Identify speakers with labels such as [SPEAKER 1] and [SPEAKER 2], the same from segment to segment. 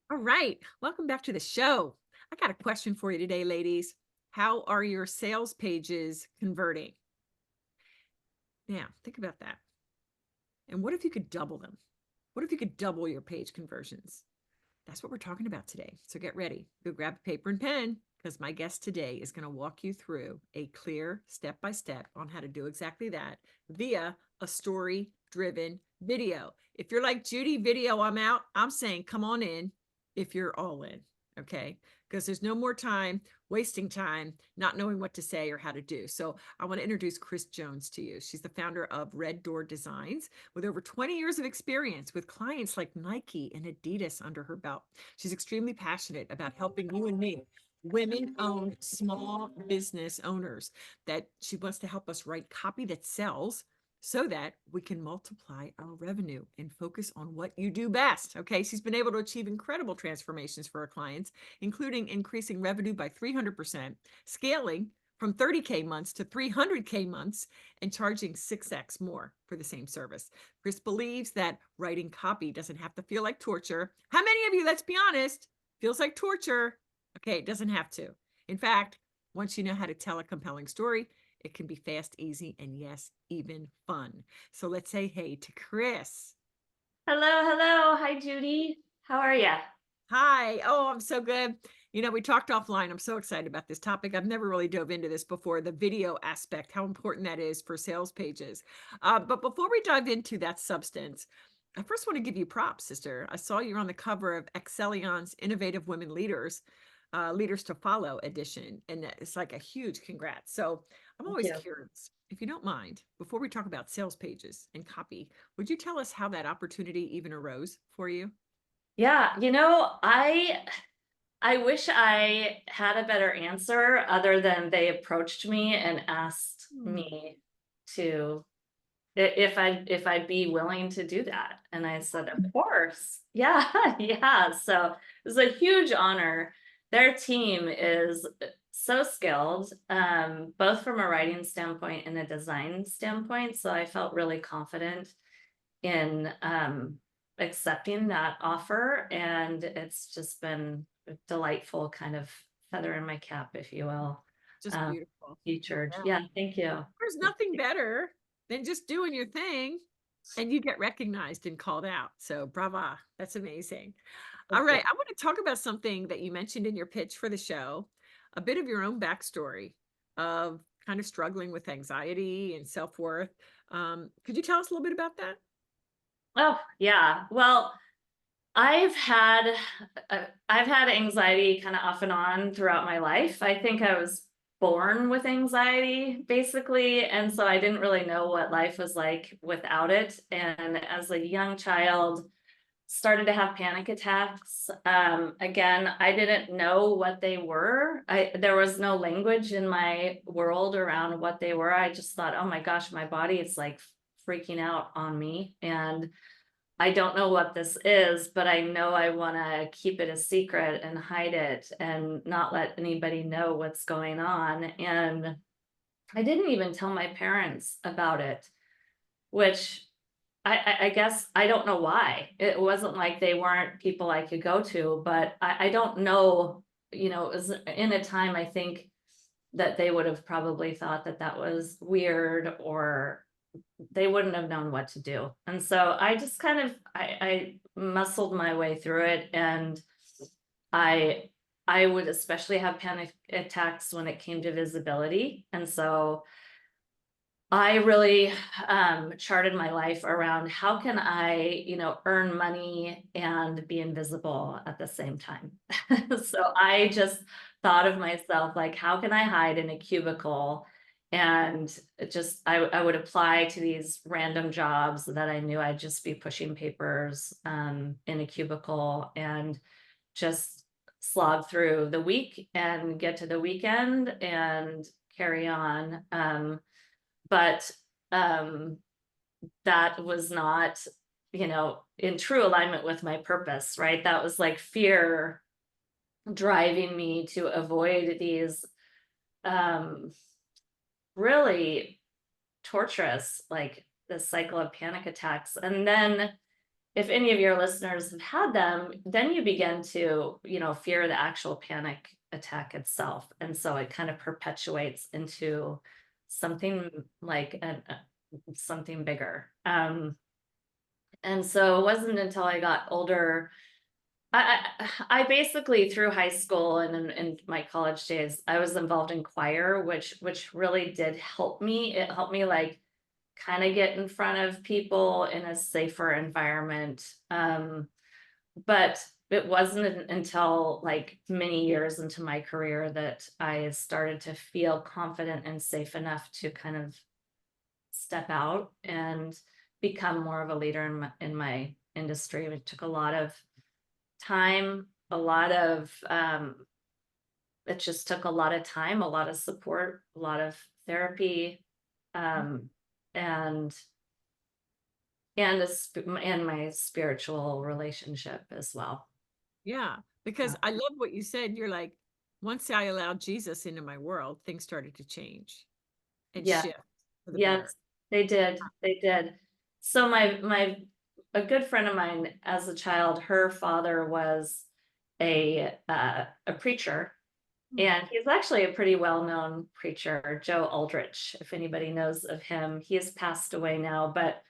[SPEAKER 1] All right. Welcome back to the show. I got a question for you today, ladies. How are your sales pages converting? Now, think about that. And what if you could double them? What if you could double your page conversions? That's what we're talking about today. So get ready. Go grab a paper and pen because my guest today is going to walk you through a clear step by step on how to do exactly that via a story driven video. If you're like Judy, video, I'm out. I'm saying come on in if you're all in. Okay. Because there's no more time wasting time not knowing what to say or how to do. So I want to introduce Kris Jones to you. She's the founder of Red Door Designs with over 20 years of experience with clients like Nike and Adidas under her belt. She's extremely passionate about helping you and me, women-owned small business owners, that she wants to help us write copy that sells so that we can multiply our revenue and focus on what you do best. Okay. She's been able to achieve incredible transformations for her clients, including increasing revenue by 300%, scaling from 30K months to 300K months, and charging 6x more for the same service. Kris believes that writing copy doesn't have to feel like torture. How many of you, let's be honest, feels like torture? Okay, it doesn't have to. In fact, once you know how to tell a compelling story, it can be fast, easy, and yes, even fun. So let's say hey to Kris.
[SPEAKER 2] Hello, hello. Hi, Judy. How are you?
[SPEAKER 1] Hi. Oh, I'm so good. We talked offline. I'm so excited about this topic. I've never really dove into this before, the video aspect, how important that is for sales pages. But before we dive into that substance, I first want to give you props, sister. I saw you're on the cover of Exeleon's Innovative Women Leaders, Leaders to Follow edition. And it's like a huge congrats. So I'm
[SPEAKER 2] Thank
[SPEAKER 1] always
[SPEAKER 2] you.
[SPEAKER 1] curious, if you don't mind, before we talk about sales pages and copy, would you tell us how that opportunity even arose for you?
[SPEAKER 2] Yeah, I wish I had a better answer other than they approached me and asked
[SPEAKER 1] Hmm.
[SPEAKER 2] me to if I'd be willing to do that. And I said, of course. Yeah, yeah. So it was a huge honor. Their team is so skilled, both from a writing standpoint and a design standpoint. So I felt really confident in accepting that offer. And it's just been a delightful kind of feather in my cap, if you will.
[SPEAKER 1] Just
[SPEAKER 2] Um,
[SPEAKER 1] beautiful.
[SPEAKER 2] featured.
[SPEAKER 1] Yeah.
[SPEAKER 2] Yeah, thank you.
[SPEAKER 1] There's nothing better than just doing your thing and you get recognized and called out. So brava. That's amazing. All
[SPEAKER 2] Thank you.
[SPEAKER 1] right. I want to talk about something that you mentioned in your pitch for the show, a bit of your own backstory of kind of struggling with anxiety and self-worth. Could you tell us a little bit about that?
[SPEAKER 2] Oh, yeah. Well, I've had anxiety kind of off and on throughout my life. I think I was born with anxiety basically, and so I didn't really know what life was like without it. And as a young child, started to have panic attacks. Again, I didn't know what they were. There was no language in my world around what they were. I just thought, oh my gosh, my body is like freaking out on me, and I don't know what this is, but I know I want to keep it a secret and hide it and not let anybody know what's going on. And I didn't even tell my parents about it, which I guess I don't know why. It wasn't like they weren't people I could go to, but I don't know, it was in a time I think that they would have probably thought that that was weird, or they wouldn't have known what to do. And so I just kind of I muscled my way through it, and I I would especially have panic attacks when it came to visibility. And so I really charted my life around how can I, earn money and be invisible at the same time. So I just thought of myself like, how can I hide in a cubicle? And I would apply to these random jobs that I knew I'd just be pushing papers in a cubicle and just slog through the week and get to the weekend and carry on. But um, that was not, in true alignment with my purpose, right? That was like fear driving me to avoid these um, really torturous, like the cycle of panic attacks. And then if any of your listeners have had them, then you begin to, fear the actual panic attack itself. And so it kind of perpetuates into something like something bigger. And so it wasn't until I got older. I basically, through high school and in my college days, I was involved in choir, which really did help me. It helped me like kind of get in front of people in a safer environment. But it wasn't until like many years into my career that I started to feel confident and safe enough to kind of step out and become more of a leader in my industry. It took a lot of time, it just took a lot of time, a lot of support, a lot of therapy, um, and and my spiritual relationship as well.
[SPEAKER 1] Yeah,
[SPEAKER 2] Yeah.
[SPEAKER 1] because I love what you said. You're like, once I allowed Jesus into my world, things started to change and
[SPEAKER 2] Yeah.
[SPEAKER 1] shift for the better.
[SPEAKER 2] Yes, they did. They did. So a good friend of mine as a child, her father was a preacher,
[SPEAKER 1] Hmm.
[SPEAKER 2] and he's actually a pretty well-known preacher, Joe Aldrich, if anybody knows of him. He has passed away now, but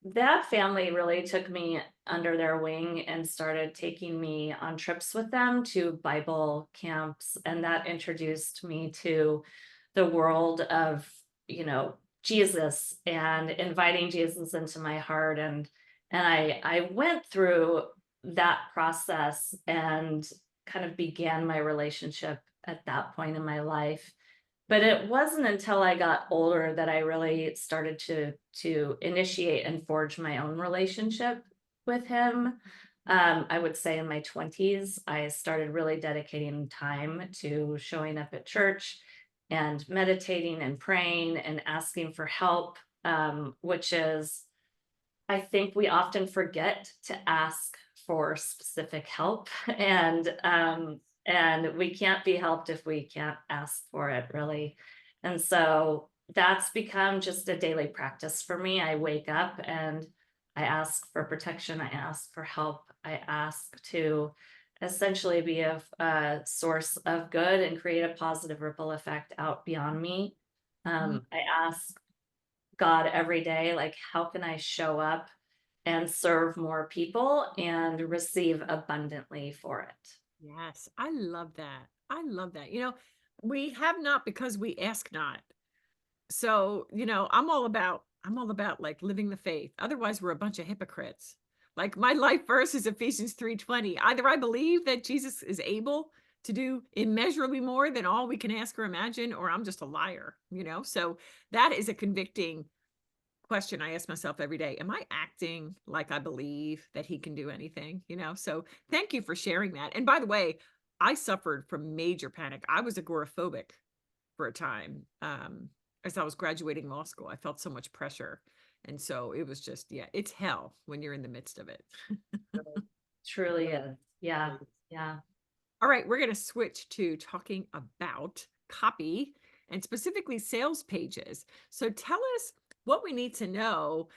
[SPEAKER 2] that family really took me under their wing and started taking me on trips with them to Bible camps. And that introduced me to the world of, Jesus and inviting Jesus into my heart. And I went through that process and kind of began my relationship at that point in my life. But it wasn't until I got older that I really started to initiate and forge my own relationship with him. I would say in my 20s, I started really dedicating time to showing up at church and meditating and praying and asking for help, which is, I think we often forget to ask for specific help, and we can't be helped if we can't ask for it, really. And so that's become just a daily practice for me. I wake up and I ask for protection. I ask for help. I ask to essentially be a source of good and create a positive ripple effect out beyond me.
[SPEAKER 1] Mhm.
[SPEAKER 2] I ask God every day, like, how can I show up and serve more people and receive abundantly for it?
[SPEAKER 1] Yes, I love that. I love that. We have not because we ask not. So, I'm all about like living the faith. Otherwise, we're a bunch of hypocrites. Like my life verse is Ephesians 3:20. Either I believe that Jesus is able to do immeasurably more than all we can ask or imagine, or I'm just a liar. So that is a convicting question I ask myself every day. Am I acting like I believe that he can do anything? So thank you for sharing that. And by the way, I suffered from major panic. I was agoraphobic for a time. As I was graduating law school, I felt so much pressure. And so it was just, yeah, it's hell when you're in the midst of it.
[SPEAKER 2] Really, truly is. Yeah. Yeah.
[SPEAKER 1] All right, we're going to switch to talking about copy and specifically sales pages. So tell us what we need to know.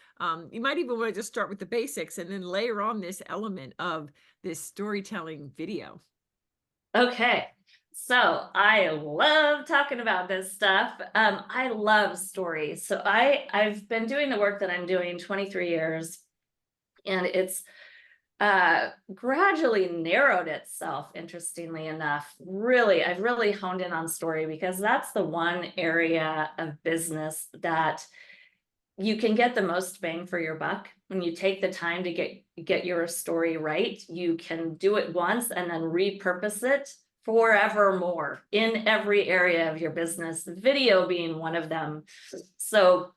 [SPEAKER 1] You might even want to just start with the basics and then layer on this element of this storytelling video.
[SPEAKER 2] Okay. So I love talking about this stuff. I love stories. So I've been doing the work that I'm doing 23 years, and it's gradually narrowed itself, interestingly enough. Really, I've really honed in on story because that's the one area of business that you can get the most bang for your buck. When you take the time to get your story right, you can do it once and then repurpose it forevermore in every area of your business, video being one of them. So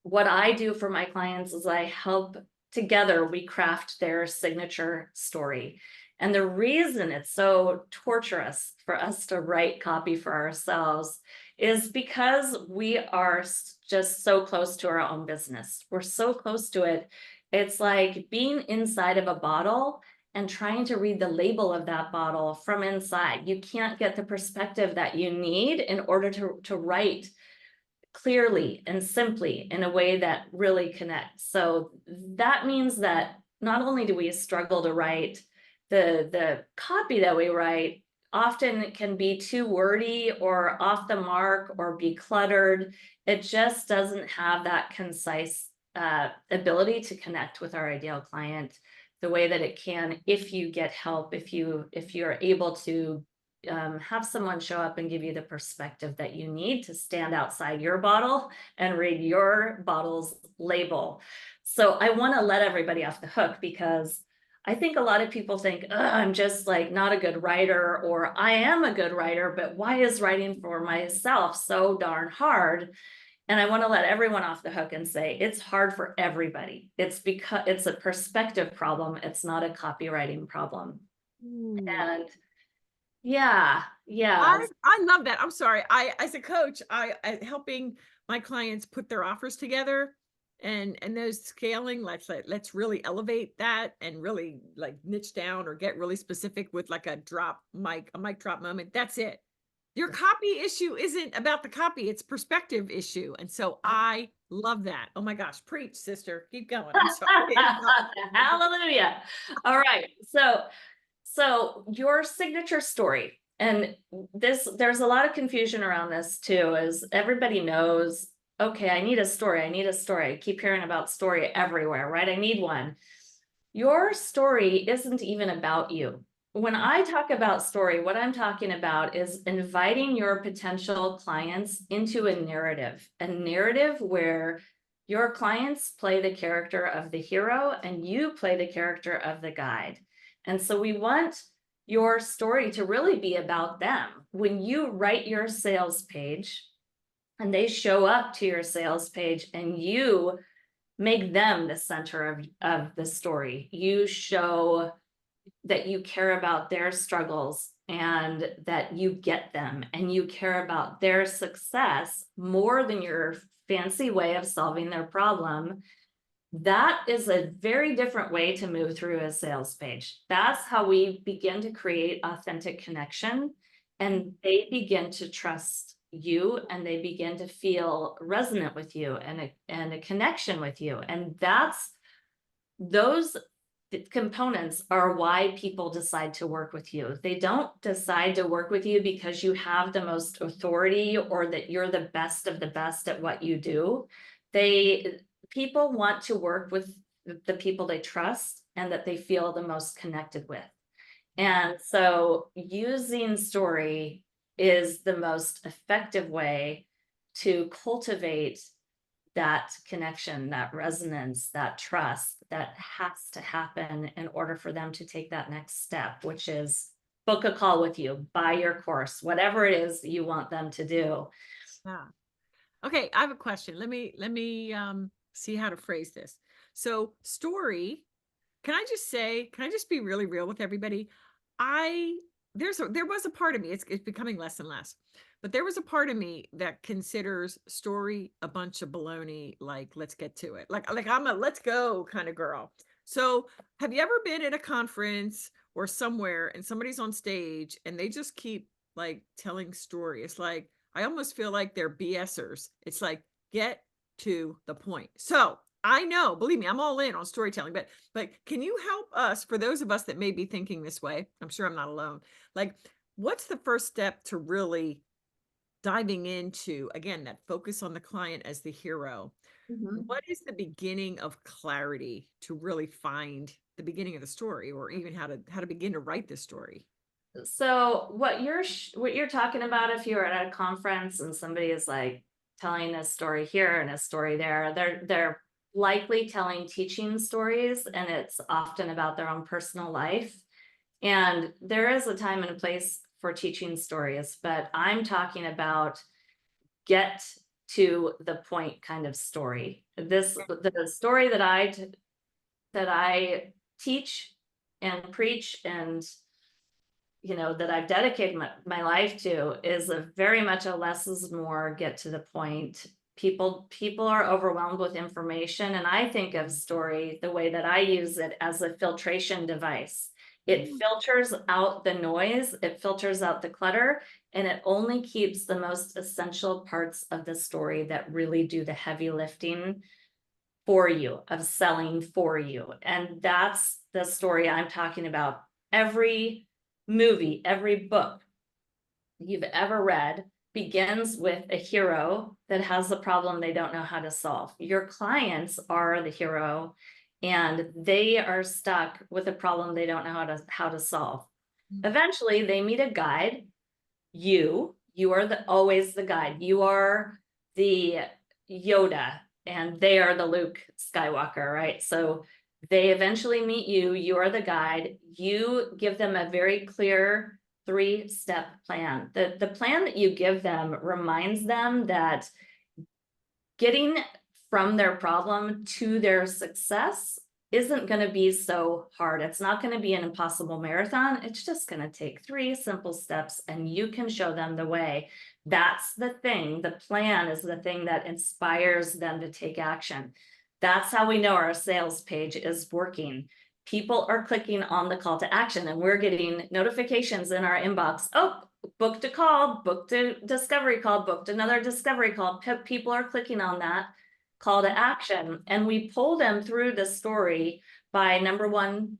[SPEAKER 2] what I do for my clients is I help, together we craft their signature story. And the reason it's so torturous for us to write copy for ourselves is because we are just so close to our own business. We're so close to it. It's like being inside of a bottle and trying to read the label of that bottle from inside. You can't get the perspective that you need in order to write clearly and simply in a way that really connects. So that means that not only do we struggle to write, the copy that we write often can be too wordy or off the mark or be cluttered. It just doesn't have that concise ability to connect with our ideal client the way that it can if you get help, if you're able to have someone show up and give you the perspective that you need to stand outside your bottle and read your bottle's label. So I want to let everybody off the hook, because I think a lot of people think, I'm just like not a good writer, or I am a good writer, but why is writing for myself so darn hard? And I want to let everyone off the hook and say it's hard for everybody. It's because it's a perspective problem. It's not a copywriting problem.
[SPEAKER 1] Ooh.
[SPEAKER 2] And yeah, yeah.
[SPEAKER 1] I love that. I'm sorry. I as a coach, I helping my clients put their offers together and those scaling, let's really elevate that and really like niche down or get really specific with like a mic drop moment. That's it. Your copy issue isn't about the copy, it's perspective issue. And so I love that. Oh my gosh, preach, sister. Keep going. I'm sorry.
[SPEAKER 2] Hallelujah. All right. So your signature story, and there's a lot of confusion around this too, is everybody knows, okay, I need a story. I need a story. I keep hearing about story everywhere, right? I need one. Your story isn't even about you. When I talk about story, what I'm talking about is inviting your potential clients into a narrative where your clients play the character of the hero and you play the character of the guide. And so we want your story to really be about them. When you write your sales page and they show up to your sales page and you make them the center of the story, you show that you care about their struggles and that you get them and you care about their success more than your fancy way of solving their problem. That is a very different way to move through a sales page. That's how we begin to create authentic connection, and they begin to trust you and they begin to feel resonant with you and a connection with you. And those components are why people decide to work with you. They don't decide to work with you because you have the most authority or that you're the best of the best at what you do. People want to work with the people they trust and that they feel the most connected with. And so using story is the most effective way to cultivate that connection, that resonance, that trust that has to happen in order for them to take that next step, which is book a call with you, buy your course, whatever it is you want them to do.
[SPEAKER 1] Yeah. Okay, I have a question. Let me see how to phrase this. So, story, can I just be really real with everybody? I there was a part of me, it's becoming less and less. But there was a part of me that considers story a bunch of baloney, like let's get to it. Like I'm a let's go kind of girl. So, have you ever been at a conference or somewhere and somebody's on stage and they just keep like telling story? It's like I almost feel like they're BSers. It's like, get to the point. So I know, believe me, I'm all in on storytelling, but can you help us for those of us that may be thinking this way? I'm sure I'm not alone. Like, what's the first step to really diving into again that focus on the client as the hero?
[SPEAKER 2] Mhm.
[SPEAKER 1] What is the beginning of clarity to really find the beginning of the story or even how to begin to write this story?
[SPEAKER 2] So what you're talking about, if you're at a conference and somebody is like telling a story here and a story there, they're likely telling teaching stories, and it's often about their own personal life. And there is a time and a place for teaching stories, but I'm talking about get to the point kind of story. The story that I teach and preach and that I've dedicated my life to is a very much a less is more, get to the point. People are overwhelmed with information, and I think of story the way that I use it as a filtration device. It
[SPEAKER 1] Mm.
[SPEAKER 2] filters out the noise, it filters out the clutter, and it only keeps the most essential parts of the story that really do the heavy lifting for you, of selling for you. And that's the story I'm talking about. Every movie, every book you've ever read begins with a hero that has a problem they don't know how to solve. Your clients are the hero, and they are stuck with a problem they don't know how to solve. Eventually, they meet a guide. You are always the guide. You are the Yoda, and they are the Luke Skywalker, right? So they eventually meet you. You are the guide. You give them a very clear 3-step plan. The plan that you give them reminds them that getting from their problem to their success isn't going to be so hard. It's not going to be an impossible marathon. It's just going to take 3 simple steps, and you can show them the way. That's the thing. The plan is the thing that inspires them to take action. That's how we know our sales page is working. People are clicking on the call to action, and we're getting notifications in our inbox. Oh, booked a call, booked a discovery call, booked another discovery call. People are clicking on that call to action, and we pull them through the story by, number one,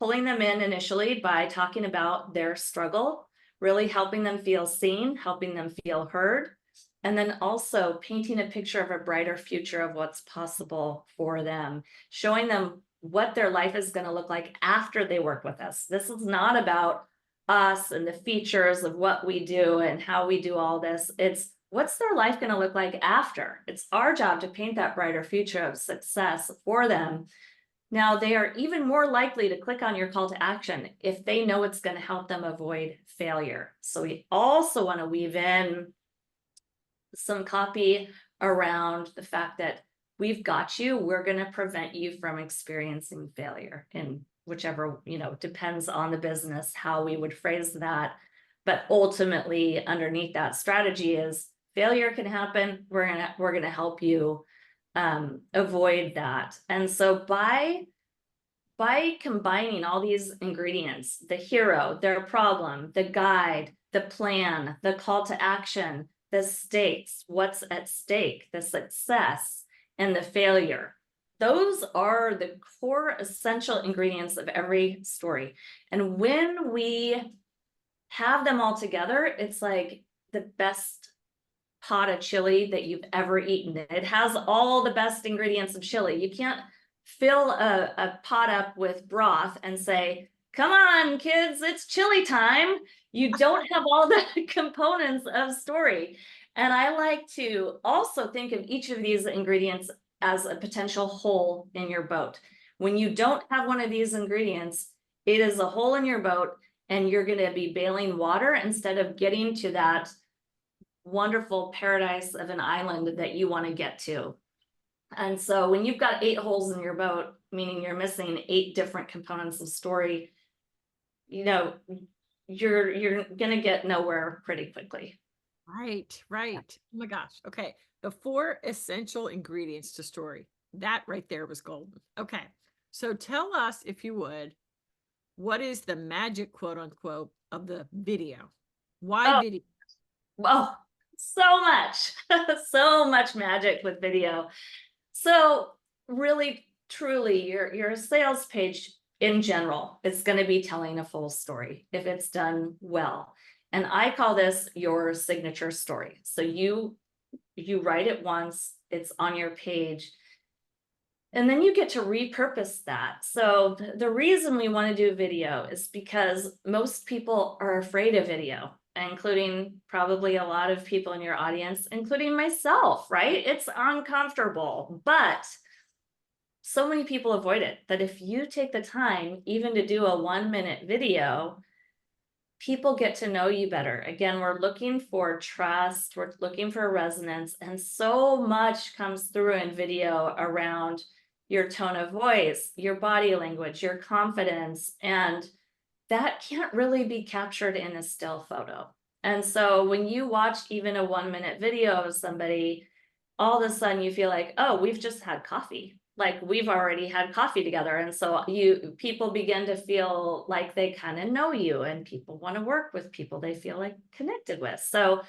[SPEAKER 2] pulling them in initially by talking about their struggle, really helping them feel seen, helping them feel heard, and then also painting a picture of a brighter future of what's possible for them, showing them what their life is going to look like after they work with us. This is not about us and the features of what we do and how we do all this. It's what's their life going to look like after? It's our job to paint that brighter future of success for them. Now, they are even more likely to click on your call to action if they know it's going to help them avoid failure. So we also want to weave in some copy around the fact that we've got you. We're going to prevent you from experiencing failure in whichever, depends on the business, how we would phrase that. But ultimately, underneath that strategy is failure can happen. We're gonna help you avoid that. And so by combining all these ingredients, the hero, their problem, the guide, the plan, the call to action, the stakes, what's at stake, the success, and the failure, those are the core essential ingredients of every story. And when we have them all together, it's like the best pot of chili that you've ever eaten. It has all the best ingredients of chili. You can't fill a pot up with broth and say, come on, kids, it's chili time. You don't have all the components of story. And I like to also think of each of these ingredients as a potential hole in your boat. When you don't have one of these ingredients, it is a hole in your boat, and you're going to be bailing water instead of getting to that wonderful paradise of an island that you want to get to. And so when you've got 8 holes in your boat, meaning you're missing 8 different components of story, you're going to get nowhere pretty quickly.
[SPEAKER 1] Right. Oh my gosh. Okay. The 4 essential ingredients to story. That right there was golden. Okay. So tell us, if you would, what is the magic, quote unquote, of the video? Why video?
[SPEAKER 2] Well, so much, so much magic with video. So really, truly, your sales page in general is going to be telling a full story if it's done well. And I call this your signature story. So you write it once, it's on your page, and then you get to repurpose that. So the reason we want to do video is because most people are afraid of video, including probably a lot of people in your audience, including myself, right? It's uncomfortable, but so many people avoid it that if you take the time even to do a 1-minute video, people get to know you better. Again, we're looking for trust, we're looking for resonance, and so much comes through in video around your tone of voice, your body language, your confidence, and that can't really be captured in a still photo. And so when you watch even a 1-minute video of somebody, all of a sudden you feel like, oh, we've just had coffee. Like we've already had coffee together. And so people begin to feel like they kind of know you, and people want to work with people they feel like connected with. So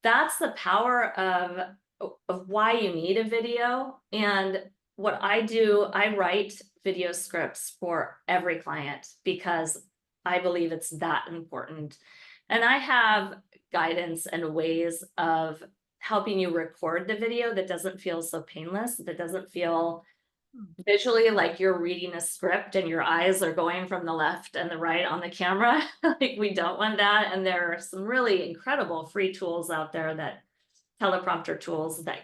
[SPEAKER 2] that's the power of why you need a video. And what I do, I write video scripts for every client because I believe it's that important. And I have guidance and ways of helping you record the video that doesn't feel so painless, that doesn't feel
[SPEAKER 1] Hmm.
[SPEAKER 2] visually like you're reading a script and your eyes are going from the left and the right on the camera. Like, we don't want that. And there are some really incredible free tools out there, that teleprompter tools that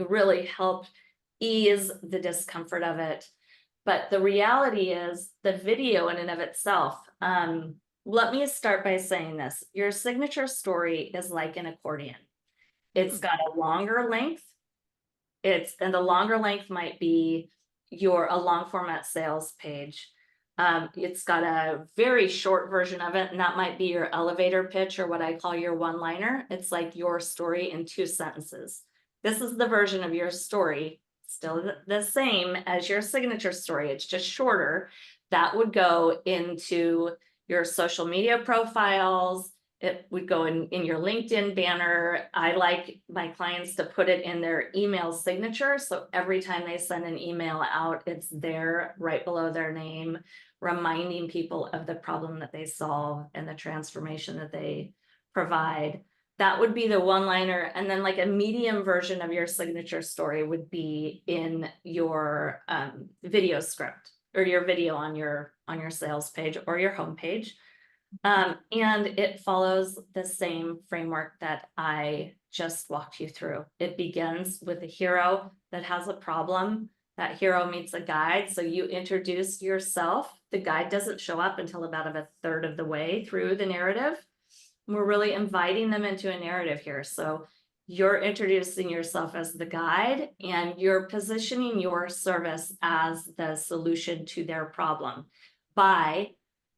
[SPEAKER 2] really help ease the discomfort of it. But the reality is, the video in and of itself, let me start by saying this: your signature story is like an accordion. It's
[SPEAKER 1] Hmm.
[SPEAKER 2] got a longer length. And the longer length might be a long format sales page. It's got a very short version of it, and that might be your elevator pitch, or what I call your one liner. It's like your story in 2 sentences. This is the version of your story, still the same as your signature story. It's just shorter. That would go into your social media profiles. It would go in your LinkedIn banner. I like my clients to put it in their email signature. So every time they send an email out, it's there right below their name, reminding people of the problem that they solve and the transformation that they provide. That would be the one liner. And then, like, a medium version of your signature story would be in your video script, or your video on your sales page or your homepage. And it follows the same framework that I just walked you through. It begins with a hero that has a problem. That hero meets a guide. So you introduce yourself. The guide doesn't show up until about a third of the way through the narrative. We're really inviting them into a narrative here. So you're introducing yourself as the guide, and you're positioning your service as the solution to their problem by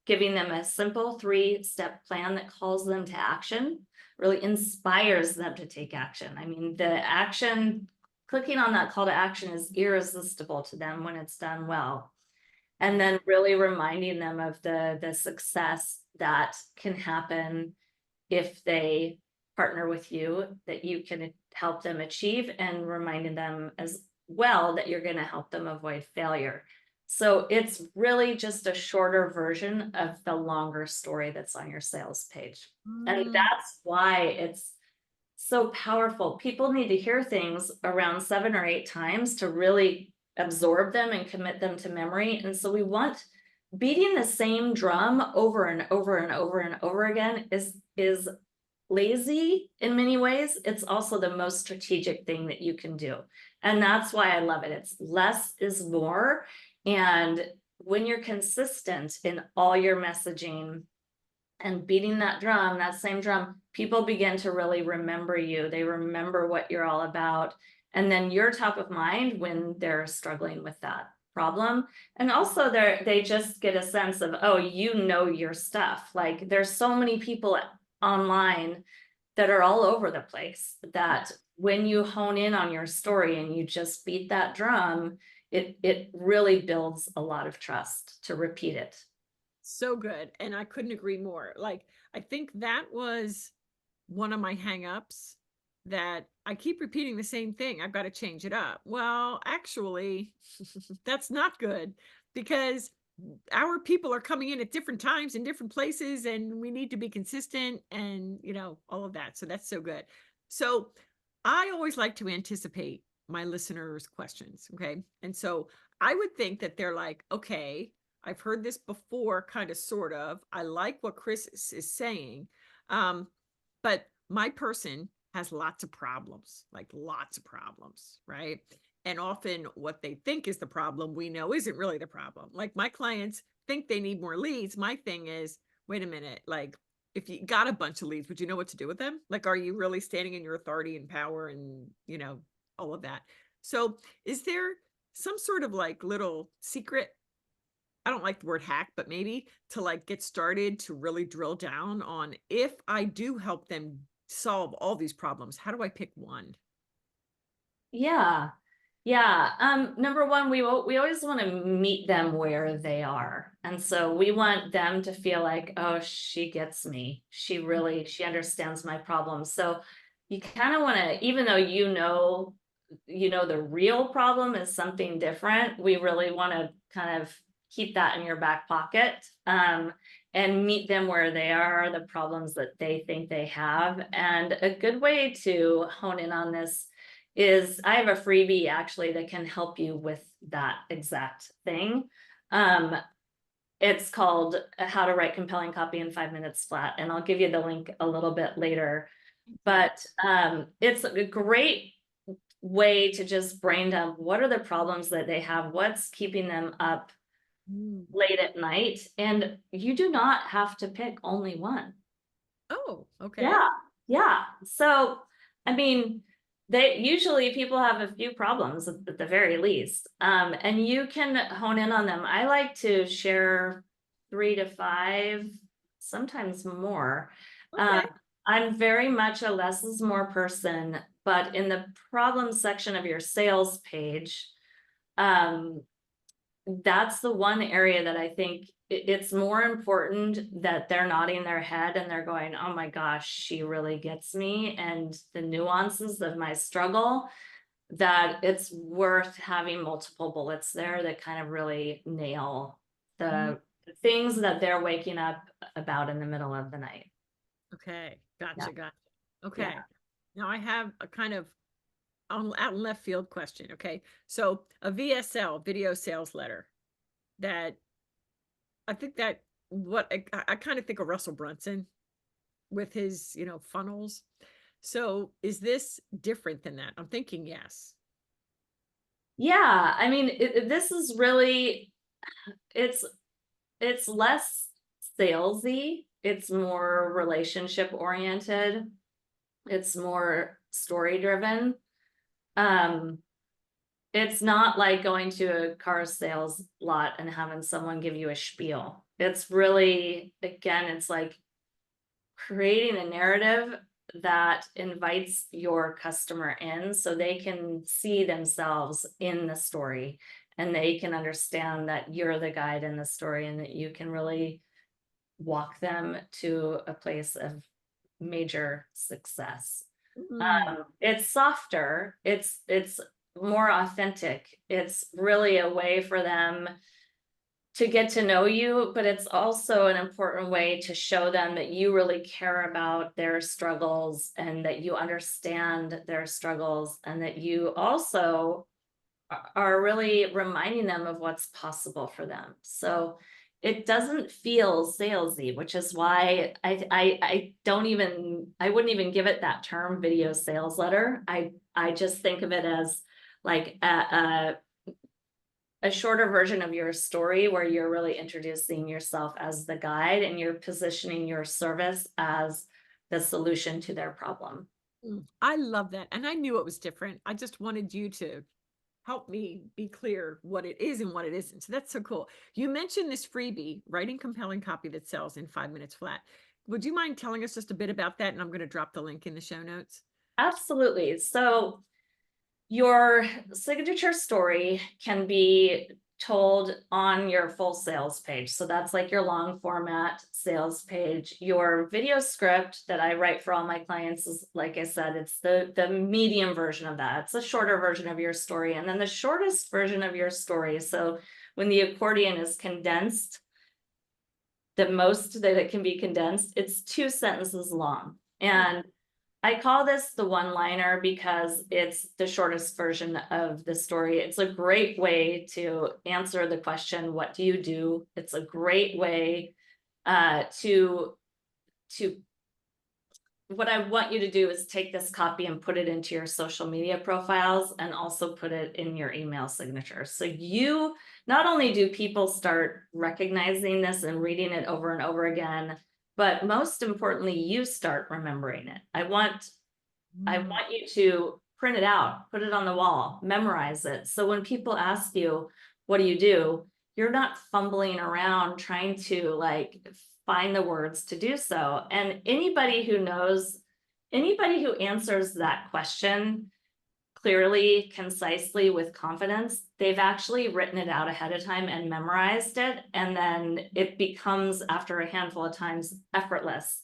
[SPEAKER 2] giving them a simple 3-step plan that calls them to action, really inspires them to take action. I mean, the action, clicking on that call to action, is irresistible to them when it's done well. And then really reminding them of the success that can happen if they partner with you, that you can help them achieve, and reminding them as well that you're going to help them avoid failure. So it's really just a shorter version of the longer story that's on your sales page. And
[SPEAKER 1] Mm.
[SPEAKER 2] that's why it's so powerful. People need to hear things around 7 or 8 times to really absorb them and commit them to memory. And so we want, beating the same drum over and over and over and over again is lazy in many ways. It's also the most strategic thing that you can do. And that's why I love it. It's less is more. And when you're consistent in all your messaging and beating that drum, that same drum, people begin to really remember you. They remember what you're all about. And then you're top of mind when they're struggling with that problem. And also they just get a sense of, oh, you know your stuff. Like, there's so many people online that are all over the place, that when you hone in on your story and you just beat that drum, it really builds a lot of trust to repeat it.
[SPEAKER 1] So good. And I couldn't agree more. Like, I think that was one of my hangups, that I keep repeating the same thing. I've got to change it up. Well, actually, that's not good, because our people are coming in at different times in different places, and we need to be consistent, and, all of that. So that's so good. So I always like to anticipate my listeners' questions. Okay. And so I would think that they're like, okay, I've heard this before, kind of, sort of. I like what Kris is saying. Um, but my person has lots of problems, like lots of problems, right? And often what they think is the problem, we know isn't really the problem. Like, my clients think they need more leads. My thing is, wait a minute, like, if you got a bunch of leads, would you know what to do with them? Like, are you really standing in your authority and power and, all of that? So is there some sort of, like, little secret, I don't like the word hack, but maybe to, like, get started to really drill down on, if I do help them solve all these problems, how do I pick one?
[SPEAKER 2] Yeah. Yeah. Number one, we always want to meet them where they are. And so we want them to feel like, oh, she gets me. She understands my problems. So you kind of want to, even though the real problem is something different, we really want to kind of keep that in your back pocket, and meet them where they are, the problems that they think they have. And a good way to hone in on this is I have a freebie actually that can help you with that exact thing. Um, it's called How to Write Compelling Copy in 5 Minutes Flat, and I'll give you the link a little bit later. But it's a great way to just brain dump what are the problems that they have, what's keeping them up
[SPEAKER 1] Mm.
[SPEAKER 2] late at night, and you do not have to pick only one.
[SPEAKER 1] Oh, okay.
[SPEAKER 2] Yeah, yeah. So, I mean, they usually people have a few problems at the very least, and you can hone in on them. I like to share 3 to 5, sometimes more. Um,
[SPEAKER 1] Okay.
[SPEAKER 2] I'm very much a less is more person, but in the problem section of your sales page, um, that's the one area that I think it's more important that they're nodding their head and they're going, oh my gosh, she really gets me and the nuances of my struggle, that it's worth having multiple bullets there that kind of really nail
[SPEAKER 1] Mm.
[SPEAKER 2] the things that they're waking up about in the middle of the night.
[SPEAKER 1] Okay.
[SPEAKER 2] Yeah,
[SPEAKER 1] Gotcha. Gotcha.
[SPEAKER 2] yeah.
[SPEAKER 1] Okay. Now I have a kind of out in left field question. Okay. So a VSL, video sales letter, that I think that what I kind of think of Russell Brunson with his, funnels. So is this different than that? I'm thinking yes.
[SPEAKER 2] Yeah, I mean, this is really, it's less salesy. It's more relationship oriented. It's more story driven. Um, it's not like going to a car sales lot and having someone give you a spiel. It's really, again, it's like creating a narrative that invites your customer in so they can see themselves in the story and they can understand that you're the guide in the story and that you can really walk them to a place of major success.
[SPEAKER 1] Mm.
[SPEAKER 2] It's softer, it's more authentic. It's really a way for them to get to know you, but it's also an important way to show them that you really care about their struggles and that you understand their struggles and that you also are really reminding them of what's possible for them. So it doesn't feel salesy, which is why I don't even, I wouldn't even give it that term, video sales letter. I just think of it as like a shorter version of your story where you're really introducing yourself as the guide and you're positioning your service as the solution to their problem.
[SPEAKER 1] I love that. And I knew it was different. I just wanted you to help me be clear what it is and what it isn't. So that's so cool. You mentioned this freebie, writing compelling copy that sells in 5 minutes flat. Would you mind telling us just a bit about that? And I'm going to drop the link in the show notes.
[SPEAKER 2] Absolutely. So your signature story can be told on your full sales page. So that's like your long format sales page. Your video script that I write for all my clients is, like I said, it's the medium version of that. It's a shorter version of your story. And then the shortest version of your story. So when the accordion is condensed, the most that it can be condensed, it's 2 sentences long. And I call this the one-liner because it's the shortest version of the story. It's a great way to answer the question, what do you do? It's a great way to what I want you to do is take this copy and put it into your social media profiles and also put it in your email signature. So you, not only do people start recognizing this and reading it over and over again, but most importantly, you start remembering it. I want
[SPEAKER 1] Mm.
[SPEAKER 2] you to print it out, put it on the wall, memorize it. So when people ask you, what do you do? You're not fumbling around trying to like find the words to do so. And anybody who knows, anybody who answers that question clearly, concisely, with confidence, they've actually written it out ahead of time and memorized it. And then it becomes, after a handful of times, effortless.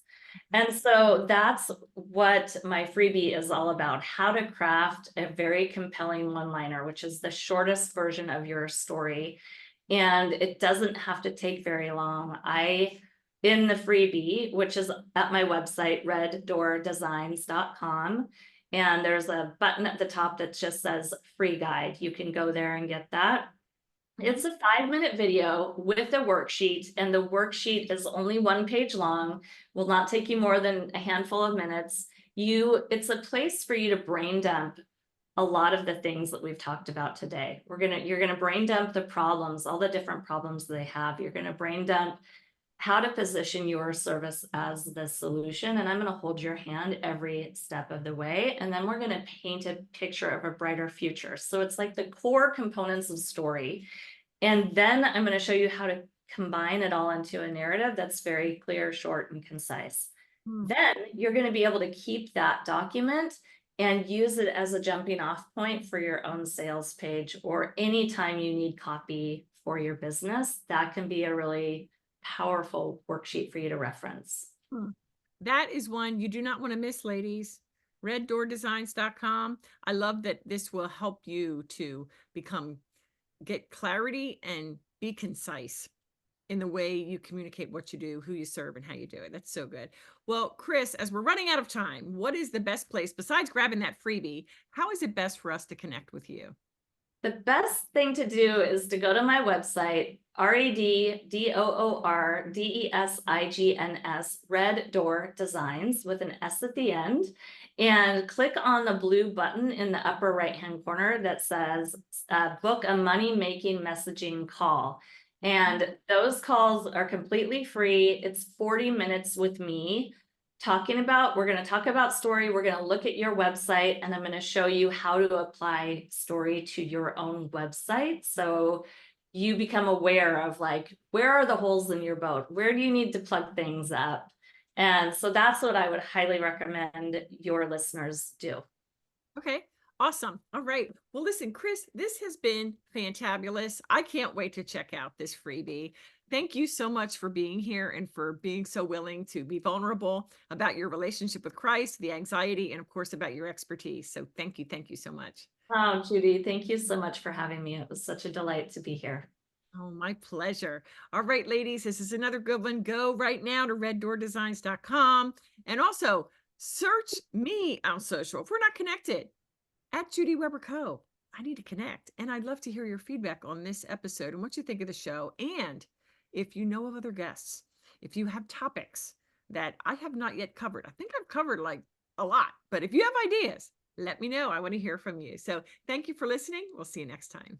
[SPEAKER 2] And so that's what my freebie is all about, how to craft a very compelling one-liner, which is the shortest version of your story. And it doesn't have to take very long. In the freebie, which is at my website, reddoordesigns.com, and there's a button at the top that just says free guide. You can go there and get that. It's a 5-minute video with a worksheet, and the worksheet is only 1 page long, will not take you more than a handful of minutes. It's a place for you to brain dump a lot of the things that we've talked about today. You're gonna brain dump the problems, all the different problems they have. You're gonna brain dump how to position your service as the solution. And I'm going to hold your hand every step of the way. And then we're going to paint a picture of a brighter future. So it's like the core components of story. And then I'm going to show you how to combine it all into a narrative that's very clear, short, and concise. Then you're going to be able to keep that document and use it as a jumping off point for your own sales page, or anytime you need copy for your business. That can be a really powerful worksheet for you to reference.
[SPEAKER 1] That is one you do not want to miss, ladies. reddoordesigns.com. I love that this will help you to get clarity and be concise in the way you communicate what you do, who you serve, and how you do it. That's so good. Well, Kris, as we're running out of time, what is the best place, besides grabbing that freebie, how is it best for us to connect with you?
[SPEAKER 2] The best thing to do is to go to my website, reddoordesigns, Red Door Designs with an S at the end, and click on the blue button in the upper right-hand corner that says book a money-making messaging call. And those calls are completely free. It's 40 minutes with me. We're going to talk about story. We're going to look at your website, and I'm going to show you how to apply story to your own website. So you become aware of, like, where are the holes in your boat? Where do you need to plug things up? And so that's what I would highly recommend your listeners do.
[SPEAKER 1] Okay, awesome. All right. Well, listen, Kris, this has been fantabulous. I can't wait to check out this freebie. Thank you so much for being here and for being so willing to be vulnerable about your relationship with Christ, the anxiety, and of course, about your expertise. So thank you. Thank you so much.
[SPEAKER 2] Oh, Judy, thank you so much for having me. It was such a delight to be here.
[SPEAKER 1] Oh, my pleasure. All right, ladies, this is another good one. Go right now to reddoordesigns.com and also search me on social if we're not connected at Judy Weber Co. I need to connect, and I'd love to hear your feedback on this episode and what you think of the show. And if you know of other guests, if you have topics that I have not yet covered, I think I've covered like a lot, but if you have ideas, let me know. I want to hear from you. So thank you for listening. We'll see you next time.